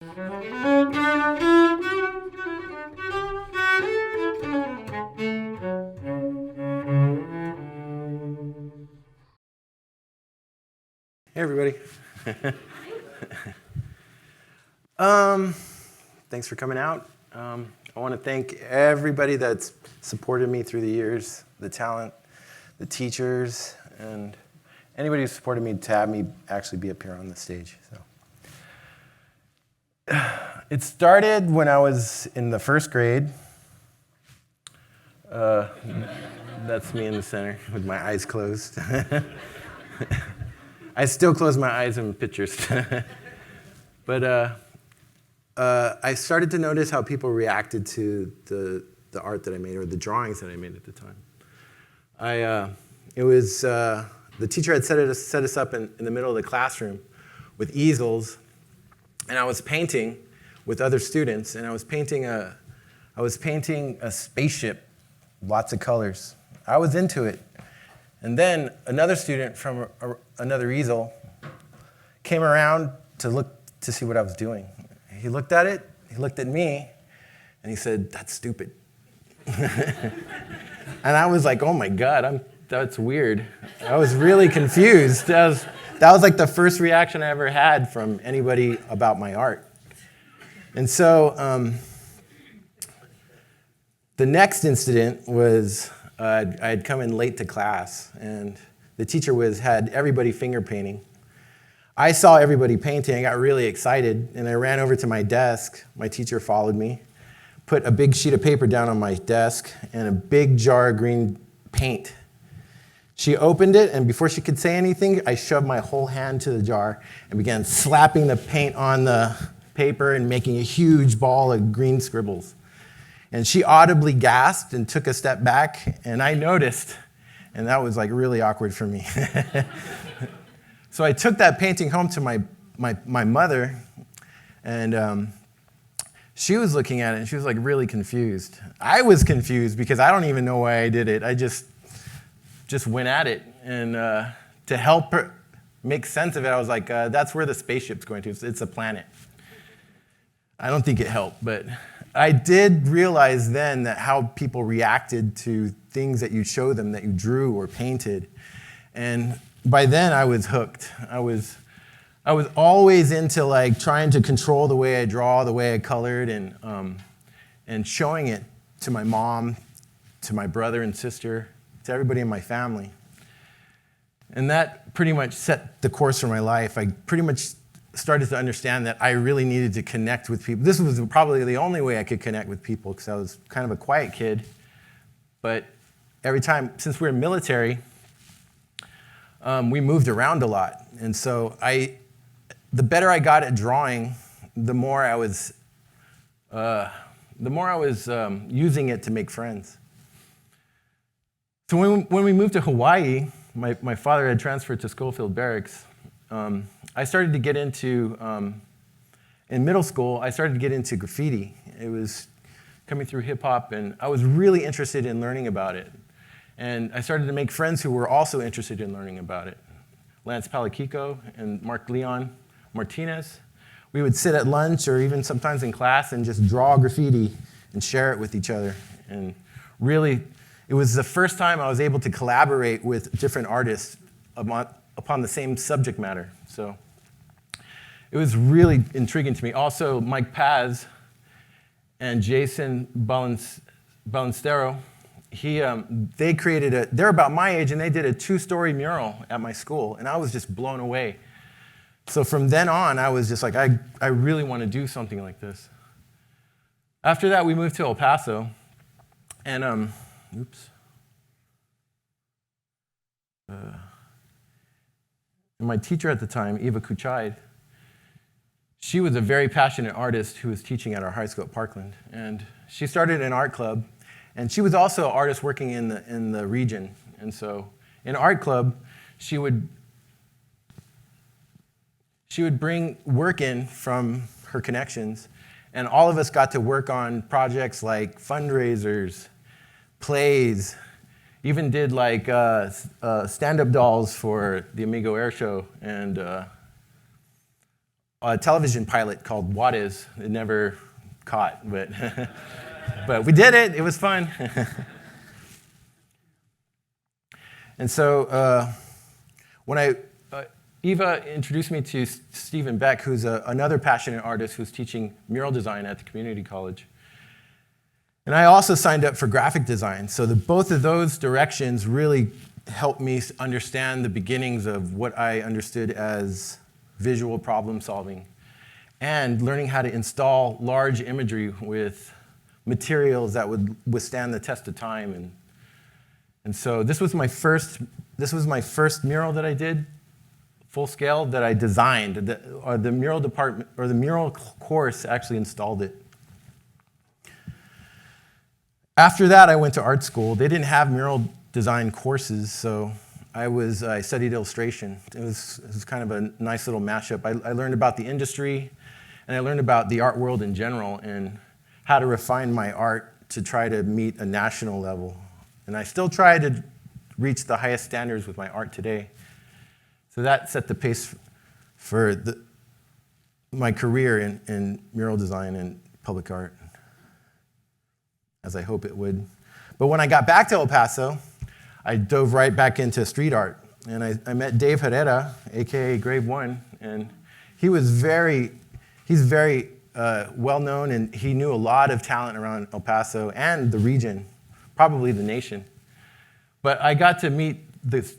Hey, everybody. Thanks for coming out. I want to thank everybody that's supported me through the years, the talent, the teachers, and anybody who supported me to have me actually be up here on the stage. So, it started when I was in the first grade. That's me in the center with my eyes closed. I still close my eyes in pictures. But I started to notice how people reacted to the art that I made, or the drawings that I made at the time. The teacher had set us up in the middle of the classroom with easels, and I was painting with other students, and I was painting a spaceship, lots of colors. I was into it. And then another student from another easel came around to look to see what I was doing. He looked at it, he looked at me, and he said, "That's stupid." And I was like, oh my God, that's weird. I was really confused. That was like the first reaction I ever had from anybody about my art. And so the next incident was I had come in late to class, and the teacher had everybody finger painting. I saw everybody painting, I got really excited, and I ran over to my desk. My teacher followed me, put a big sheet of paper down on my desk, and a big jar of green paint. She opened it, and before she could say anything, I shoved my whole hand to the jar and began slapping the paint on the paper and making a huge ball of green scribbles. And she audibly gasped and took a step back, and I noticed, and that was like really awkward for me. So I took that painting home to my mother, and she was looking at it, and she was like really confused. I was confused because I don't even know why I did it. I just went at it, and to help her make sense of it, I was like, that's where the spaceship's going to. It's a planet. I don't think it helped, but I did realize then that how people reacted to things that you show them, that you drew or painted. And by then I was hooked. I was always into like trying to control the way I draw, the way I colored, and showing it to my mom, to my brother and sister, to everybody in my family. And that pretty much set the course for my life. I pretty much started to understand that I really needed to connect with people. This was probably the only way I could connect with people because I was kind of a quiet kid. But every time, since we were military, we moved around a lot. And so the better I got at drawing, the more I was using it to make friends. So when we moved to Hawaii, my father had transferred to Schofield Barracks. I started to get into, in middle school, I started to get into graffiti. It was coming through hip hop, and I was really interested in learning about it. And I started to make friends who were also interested in learning about it. Lance Palakiko and Mark Leon Martinez. We would sit at lunch or even sometimes in class and just draw graffiti and share it with each other. And really, it was the first time I was able to collaborate with different artists upon the same subject matter. So it was really intriguing to me. Also, Mike Paz and Jason Ballestero, they created they're about my age, and they did a 2-story mural at my school, and I was just blown away. So from then on, I was just like, I really want to do something like this. After that, we moved to El Paso, and my teacher at the time, Eva Kuchide, she was a very passionate artist who was teaching at our high school at Parkland. And she started an art club, and she was also an artist working in the region. And so in art club, she would bring work in from her connections, and all of us got to work on projects like fundraisers, plays, even did like stand-up dolls for the Amigo Air Show, and a television pilot called What Is. It never caught, but, but we did it. It was fun. And so when Eva introduced me to Stephen Beck, who's another passionate artist who's teaching mural design at the community college. And I also signed up for graphic design. So both of those directions really helped me understand the beginnings of what I understood as visual problem solving and learning how to install large imagery with materials that would withstand the test of time. And so this was my first mural that I did, full scale, that I designed. The mural department, or the mural course, actually installed it. After that, I went to art school. They didn't have mural design courses, so I studied illustration. It was kind of a nice little mashup. I learned about the industry, and I learned about the art world in general, and how to refine my art to try to meet a national level. And I still try to reach the highest standards with my art today. So that set the pace for my career in mural design and public art, as I hope it would. But when I got back to El Paso, I dove right back into street art. And I met Dave Herrera, AKA Grave One, and he's very well known, and he knew a lot of talent around El Paso and the region, probably the nation. But I got to meet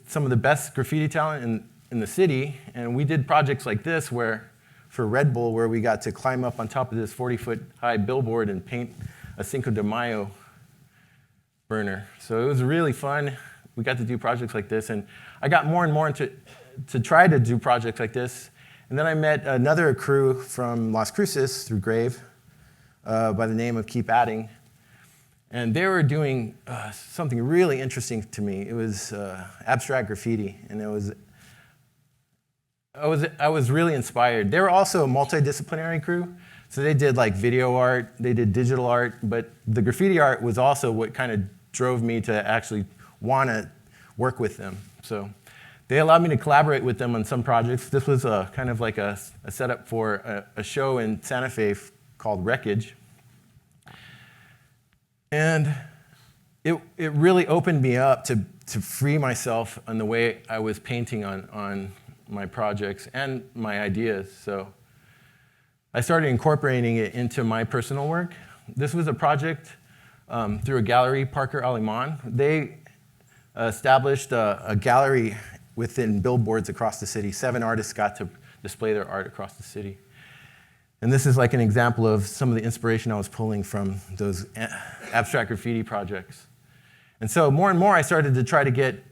some of the best graffiti talent in the city, and we did projects like this for Red Bull, where we got to climb up on top of this 40-foot high billboard and paint a Cinco de Mayo burner. So it was really fun. We got to do projects like this, and I got more and more into try to do projects like this. And then I met another crew from Las Cruces through Grave by the name of Keep Adding. And they were doing something really interesting to me. It was abstract graffiti, and I was really inspired. They were also a multidisciplinary crew, so they did like video art, they did digital art, but the graffiti art was also what kind of drove me to actually want to work with them. So they allowed me to collaborate with them on some projects. This was kind of like a setup for a show in Santa Fe called Wreckage. And it really opened me up to free myself on the way I was painting on my projects and my ideas. So I started incorporating it into my personal work. This was a project through a gallery, Parker Alimán. They established a gallery within billboards across the city. 7 artists got to display their art across the city. And this is like an example of some of the inspiration I was pulling from those abstract graffiti projects. And so more and more I started to try to get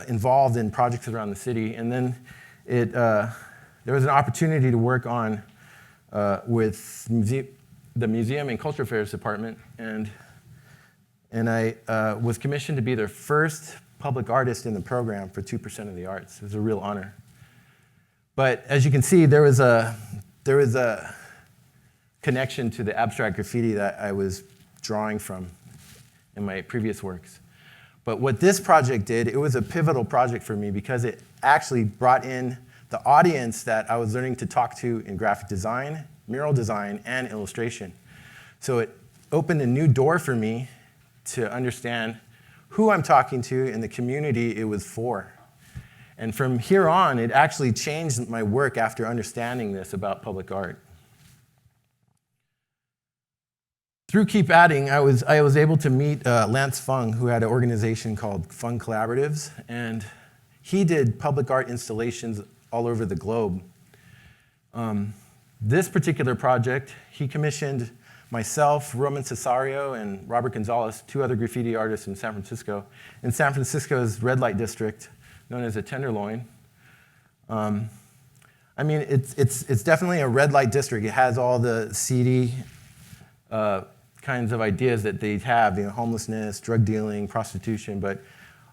involved in projects around the city. And then there was an opportunity to work on with the Museum and Culture Affairs Department. And I was commissioned to be their first public artist in the program for 2% of the arts. It was a real honor. But as you can see, there was a connection to the abstract graffiti that I was drawing from in my previous works. But what this project did, it was a pivotal project for me because it actually brought in the audience that I was learning to talk to in graphic design, mural design, and illustration. So it opened a new door for me to understand who I'm talking to and the community it was for. And from here on, it actually changed my work after understanding this about public art. Through Keep Adding, I was able to meet Lance Fung, who had an organization called Fung Collaboratives, and he did public art installations all over the globe. This particular project, he commissioned myself, Roman Cesario, and Robert Gonzalez, 2 other graffiti artists in San Francisco, in San Francisco's red light district, known as the Tenderloin. I mean, it's definitely a red light district. It has all the seedy kinds of ideas that they have, homelessness, drug dealing, prostitution, but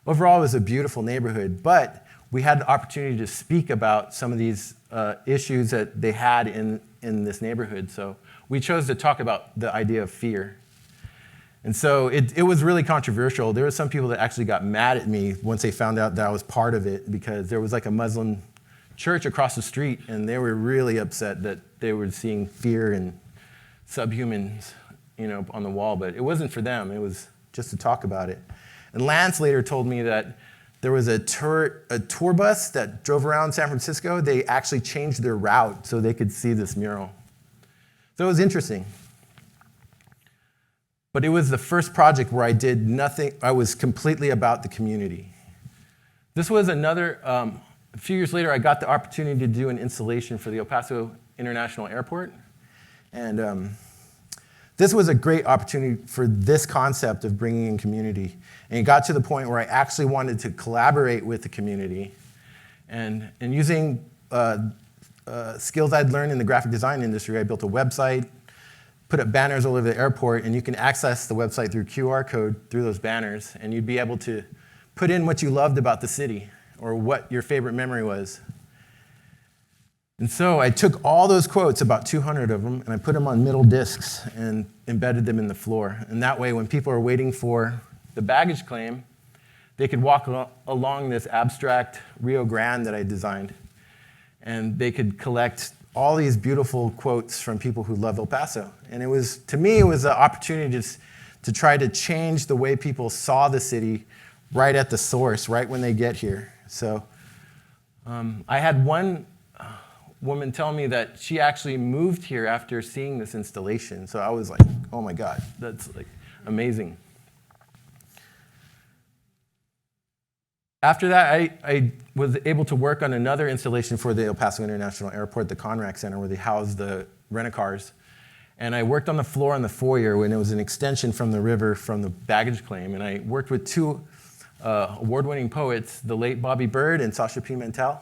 overall it was a beautiful neighborhood. But we had the opportunity to speak about some of these issues that they had in this neighborhood. So we chose to talk about the idea of fear. And so it was really controversial. There were some people that actually got mad at me once they found out that I was part of it, because there was like a Muslim church across the street, and they were really upset that they were seeing fear and subhumans, on the wall. But it wasn't for them. It was just to talk about it. And Lance later told me that there was a tour bus that drove around San Francisco. They actually changed their route so they could see this mural. So it was interesting. But it was the first project where I did nothing. I was completely about the community. This was another, a few years later, I got the opportunity to do an installation for the El Paso International Airport. And this was a great opportunity for this concept of bringing in community. And it got to the point where I actually wanted to collaborate with the community. And using skills I'd learned in the graphic design industry, I built a website, put up banners all over the airport, and you can access the website through QR code through those banners, and you'd be able to put in what you loved about the city or what your favorite memory was. And so I took all those quotes, about 200 of them, and I put them on middle discs and embedded them in the floor. And that way, when people are waiting for the baggage claim, they could walk along this abstract Rio Grande that I designed, and they could collect all these beautiful quotes from people who love El Paso. And it was, to me, it was an opportunity to try to change the way people saw the city right at the source, right when they get here. So I had one woman tell me that she actually moved here after seeing this installation. So I was like, oh my God, that's like amazing. After that, I was able to work on another installation for the El Paso International Airport, the Conrack Center, where they house the rent-a-cars. And I worked on the floor in the foyer when it was an extension from the river from the baggage claim. And I worked with two award-winning poets, the late Bobby Bird and Sasha Pimentel.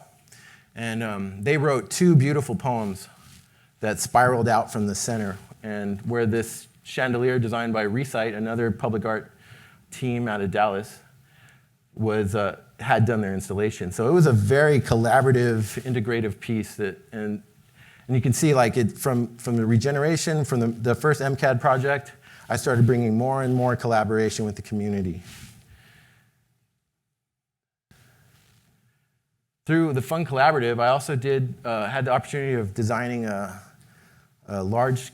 And they wrote two beautiful poems that spiraled out from the center, and where this chandelier designed by Recite, another public art team out of Dallas, was had done their installation. So it was a very collaborative, integrative piece and you can see like it from the regeneration, from the first MCAD project, I started bringing more and more collaboration with the community. Through the Fun Collaborative, I also had the opportunity of designing a large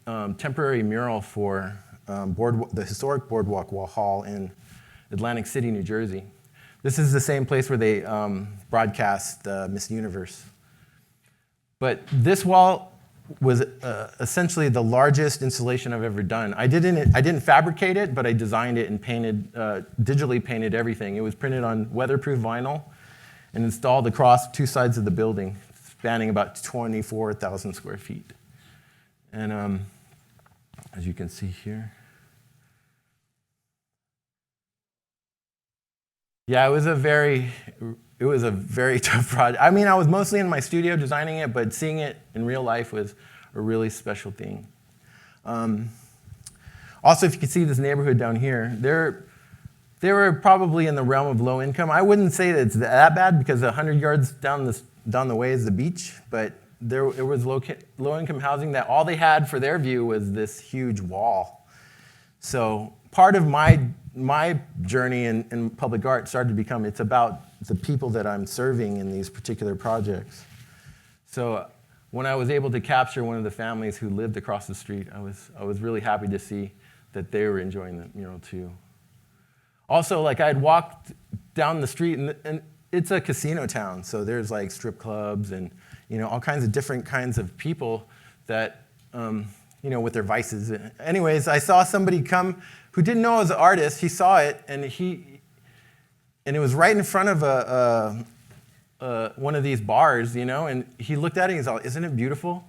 temporary mural for the historic Boardwalk Hall in Atlantic City, New Jersey. This is the same place where they broadcast Miss Universe. But this wall was essentially the largest installation I've ever done. I didn't fabricate it, but I designed it and digitally painted everything. It was printed on weatherproof vinyl and installed across two sides of the building, spanning about 24,000 square feet. And as you can see here, yeah, it was a very tough project. I mean, I was mostly in my studio designing it, but seeing it in real life was a really special thing. Also, if you can see this neighborhood down here, they were probably in the realm of low income. I wouldn't say that it's that bad because 100 yards down the way is the beach, but it was low income housing that all they had for their view was this huge wall. So part of my journey in public art started to become, it's about the people that I'm serving in these particular projects. So when I was able to capture one of the families who lived across the street, I was really happy to see that they were enjoying the mural too. Also, like I'd walked down the street, and it's a casino town, so there's like strip clubs and all kinds of different kinds of people that with their vices. Anyways, I saw somebody come who didn't know I was an artist. He saw it, and it was right in front of one of these bars, and he looked at it and he's like, "Isn't it beautiful?"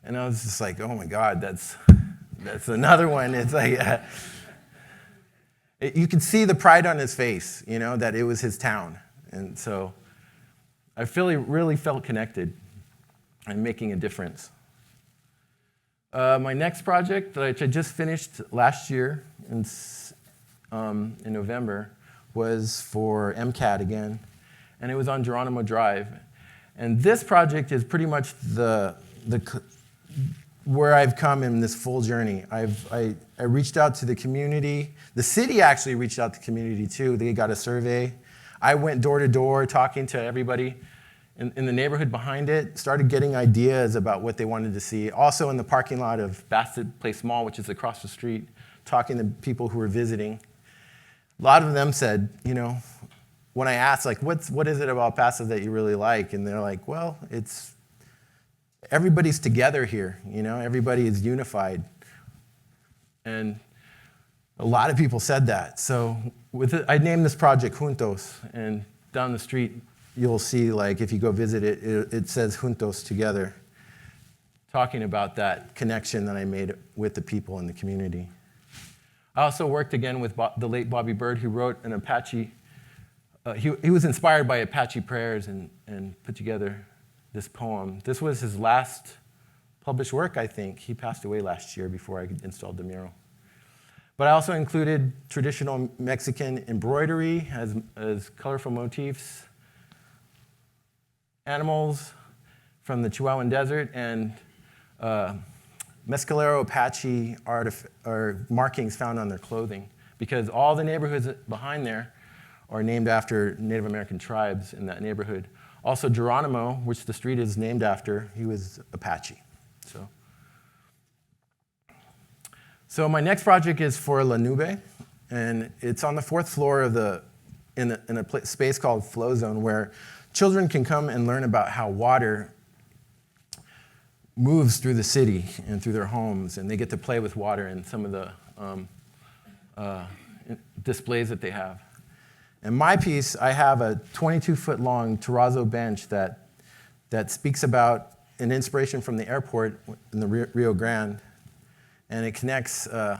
And I was just like, "Oh my God, that's another one." It's like you could see the pride on his face, that it was his town, and so I really felt connected and making a difference. My next project that I just finished last year in November was for MCAD again, and it was on Geronimo Drive. And this project is pretty much where I've come in this full journey. I reached out to the community. The city actually reached out to the community too. They got a survey. I went door to door talking to everybody. in the neighborhood behind it, started getting ideas about what they wanted to see. Also in the parking lot of Bassett Place Mall, which is across the street, talking to people who were visiting. A lot of them said, when I asked, like, what is it about Paso that you really like? And they're like, well, everybody's together here, everybody is unified. And a lot of people said that. So I named this project Juntos, and down the street, you'll see, like, if you go visit it, it says Juntos together, talking about that connection that I made with the people in the community. I also worked again with the late Bobby Bird, who wrote an Apache. He was inspired by Apache prayers and put together this poem. This was his last published work, I think. He passed away last year before I installed the mural. But I also included traditional Mexican embroidery as colorful motifs, animals from the Chihuahuan Desert, and Mescalero Apache or markings found on their clothing, because all the neighborhoods behind there are named after Native American tribes in that neighborhood. Also Geronimo, which the street is named after, he was Apache. So my next project is for La Nube, and it's on the 4th floor of in a space called Flow Zone, where children can come and learn about how water moves through the city and through their homes, and they get to play with water in some of the displays that they have. In my piece, I have a 22-foot-long terrazzo bench that speaks about an inspiration from the airport in the Rio Grande, and it connects to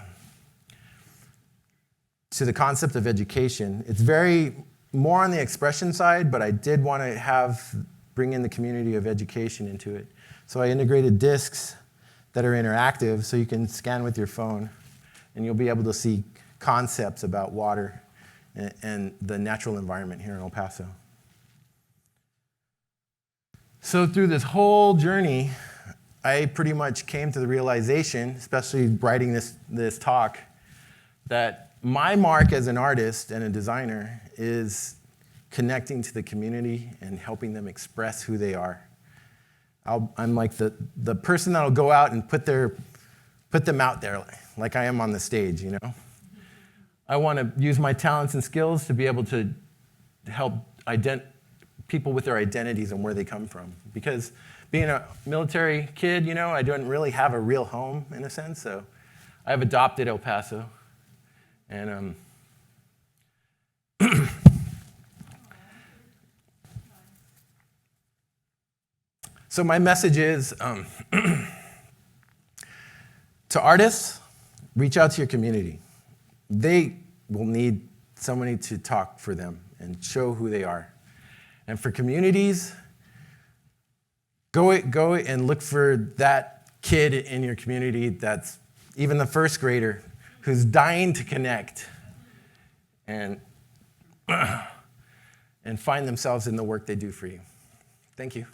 the concept of education. It's very more on the expression side, but I did want to bring in the community of education into it. So I integrated discs that are interactive, so you can scan with your phone, and you'll be able to see concepts about water and the natural environment here in El Paso. So through this whole journey, I pretty much came to the realization, especially writing this talk, that my mark as an artist and a designer is connecting to the community and helping them express who they are. I'm like the person that'll go out and put them out there like I am on the stage, I want to use my talents and skills to be able to help people with their identities and where they come from. Because being a military kid, I don't really have a real home in a sense, so I've adopted El Paso. And so my message is, to artists, reach out to your community. They will need somebody to talk for them and show who they are. And for communities, go and look for that kid in your community that's even the first grader who's dying to connect and find themselves in the work they do for you. Thank you.